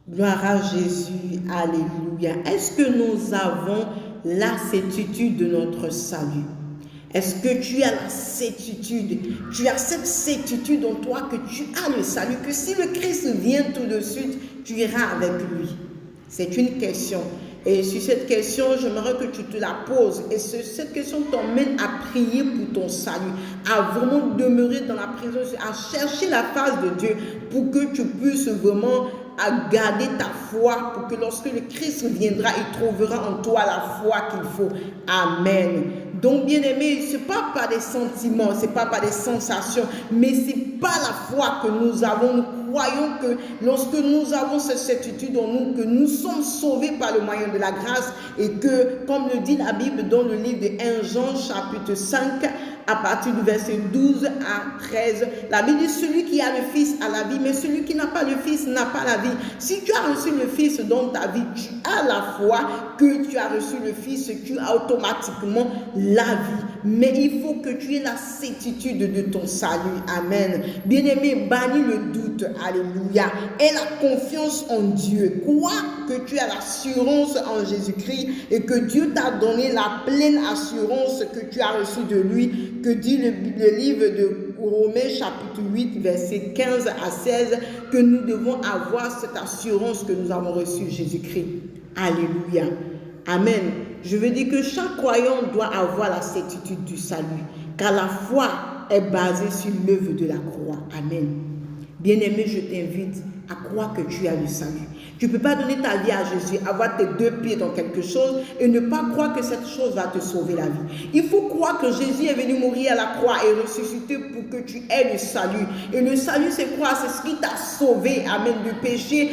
Gloire à Jésus, alléluia. Est-ce que nous avons la certitude de notre salut? Est-ce que tu as la certitude, tu as cette certitude en toi que tu as le salut, que si le Christ vient tout de suite, tu iras avec lui? C'est une question. Et sur cette question, j'aimerais que tu te la poses. Et cette question t'emmène à prier pour ton salut, à vraiment demeurer dans la présence, à chercher la face de Dieu pour que tu puisses vraiment à garder ta foi, pour que lorsque le Christ viendra, il trouvera en toi la foi qu'il faut. Amen. Donc, bien-aimés, ce n'est pas par des sentiments, ce n'est pas par des sensations, mais c'est par la foi que nous avons. Nous croyons que lorsque nous avons cette certitude en nous, que nous sommes sauvés par le moyen de la grâce et que, comme le dit la Bible dans le livre de 1 Jean, chapitre 5, à partir du verset 12 à 13, la Bible dit: celui qui a le Fils a la vie, mais celui qui n'a pas le Fils n'a pas la vie. Si tu as reçu le Fils dans ta vie, tu as la foi que tu as reçu le Fils, tu as automatiquement la vie. Mais il faut que tu aies la certitude de ton salut. Amen. Bien-aimé, bannis le doute. Alléluia. Aie la confiance en Dieu. Crois que tu as l'assurance en Jésus-Christ et que Dieu t'a donné la pleine assurance que tu as reçue de lui, que dit le livre de Romains chapitre 8 verset 15 à 16, que nous devons avoir cette assurance que nous avons reçue Jésus-Christ. Alléluia. Amen. Je veux dire que chaque croyant doit avoir la certitude du salut, car la foi est basée sur l'œuvre de la croix. Amen. Bien-aimé, je t'invite à croire que tu as le salut. Tu ne peux pas donner ta vie à Jésus, avoir tes deux pieds dans quelque chose et ne pas croire que cette chose va te sauver la vie. Il faut croire que Jésus est venu mourir à la croix et ressusciter pour que tu aies le salut. Et le salut, c'est quoi? C'est ce qui t'a sauvé, amen, du péché